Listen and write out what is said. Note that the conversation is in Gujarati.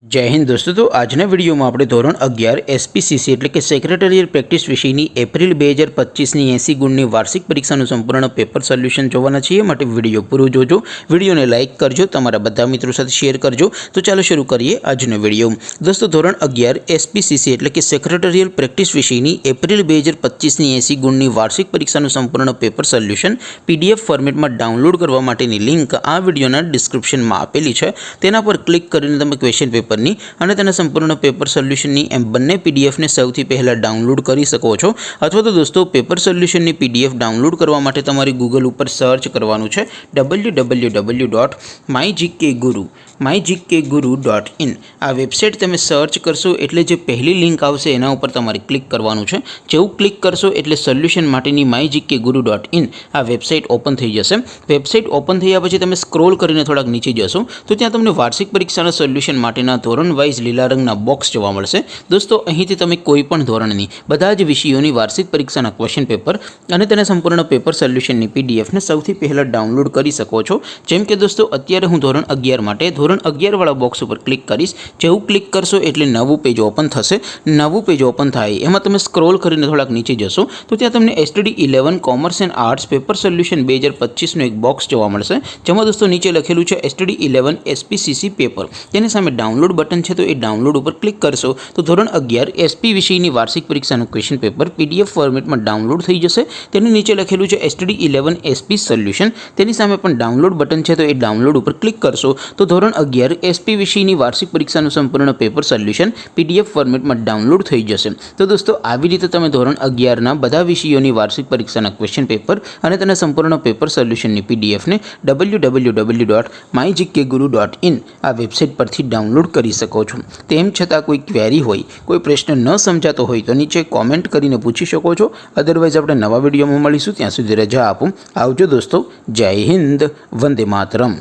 जय हिंद दोस्तों। तो આજના વિડીયોમાં આપણે ધોરણ 11 એસપીસીસી એટલે કે સેક્રેટરીયલ પ્રેક્ટિસ વિષયની એપ્રિલ 2025ની 80 ગુણની વાર્ષિક પરીક્ષાનું સંપૂર્ણ પેપર સોલ્યુશન જોવાના છીએ। માટે વિડીયો પૂરો જોજો, વિડીયોને લાઇક કરજો, તમારા બધા મિત્રો સાથે શેર કરજો। તો ચાલો શરૂ કરીએ આજનો વિડીયો। દોસ્તો ધોરણ 11 એસપીસીસી એટલે કે સેક્રેટરીયલ પ્રેક્ટિસ વિષયની એપ્રિલ 2025ની 80 ગુણની વાર્ષિક પરીક્ષાનું સંપૂર્ણ પેપર સોલ્યુશન પીડીએફ ફોર્મેટમાં ડાઉનલોડ કરવા માટેની લિંક આ વિડીયોના ડિસ્ક્રિપ્શનમાં આપેલી છે। તેના પર ક્લિક કરીને તમે ક્વેશ્ચન પેપર અને તેના સંપૂર્ણ પેપર સોલ્યુશનની એમ બંને પીડીએફને સૌથી પહેલાં ડાઉનલોડ કરી શકો છો। અથવા તો દોસ્તો પેપર સોલ્યુશનની પીડીએફ ડાઉનલોડ કરવા માટે તમારે ગૂગલ ઉપર સર્ચ કરવાનું છે www.mygkguru.in। આ વેબસાઇટ તમે સર્ચ કરશો એટલે જે પહેલી લિંક આવશે એના ઉપર તમારે ક્લિક કરવાનું છે। જેવું ક્લિક કરશો એટલે સોલ્યુશન માટેની mygkguru.in આ વેબસાઇટ ઓપન થઈ જશે। વેબસાઇટ ઓપન થયા પછી તમે સ્ક્રોલ કરીને થોડાક નીચે જશો તો ત્યાં તમને વાર્ષિક પરીક્ષાના સોલ્યુશન માટેના ધોરણ વાઇઝ લીલા રંગના બોક્સ જોવા મળશે। દોસ્તો અહીંથી તમે કોઈ પણ ધોરણની બધા જ વિષયોની વાર્ષિક પરીક્ષાના ક્વેશ્ચન પેપર અને તેના સંપૂર્ણ પેપર સોલ્યુશનની પીડીએફને સૌથી પહેલાં ડાઉનલોડ કરી શકો છો। જેમ કે દોસ્તો અત્યારે હું ધોરણ 11 માટે ધોરણ 11 વાળા બોક્સ ઉપર ક્લિક કરીશ। જેવું ક્લિક કરશો એટલે નવું પેજ ઓપન થશે। નવું પેજ ઓપન થાય એમાં તમે સ્ક્રોલ કરીને થોડાક નીચે જશો તો ત્યાં તમને STD 11 commerce and arts paper solution 2025નું એક બોક્સ જોવા મળશે। જેમાં દોસ્તો નીચે લખેલું છે STD 11 એસપીસીસી પેપર। તેની સામે ડાઉનલોડ બટન છે તો એ ડાઉનલોડ ઉપર ક્લિક કરશો તો ધોરણ 11 એસપી વિષયની વાર્ષિક પરીક્ષાનું ક્વેશ્ચન પેપર પીડીએફ ફોર્મેટમાં ડાઉનલોડ થઈ જશે। તેની નીચે લખેલું છે STD 11 એસપી સોલ્યુશન। તેની સામે પણ ડાઉનલોડ બટન છે તો એ ડાઉનલોડ ઉપર ક્લિક કરશો તો ધોરણ 11 એસપી વિષયની વાર્ષિક પરીક્ષાનું સંપૂર્ણ પેપર સોલ્યુશન પીડીએફ ફોર્મેટમાં ડાઉનલોડ થઈ જશે। તો દોસ્તો આવી રીતે તમે ધોરણ 11ના બધા વિષયોની વાર્ષિક પરીક્ષાના ક્વેશ્ચન પેપર અને તેના સંપૂર્ણ પેપર સોલ્યુશનની પીડીએફને www.mygkguru.in આ વેબસાઇટ પરથી ડાઉનલોડ કરી શકો છો। તેમ છતાં કોઈ ક્વેરી હોય, કોઈ પ્રશ્ન ન સમજાતો હોય તો નીચે કોમેન્ટ કરીને પૂછી શકો છો। અદરવાઇઝ આપણે નવા વિડીયોમાં મળીશું, ત્યાં સુધી રજા આપો। આવજો દોસ્તો, જય હિન્દ, વંદે માતરમ।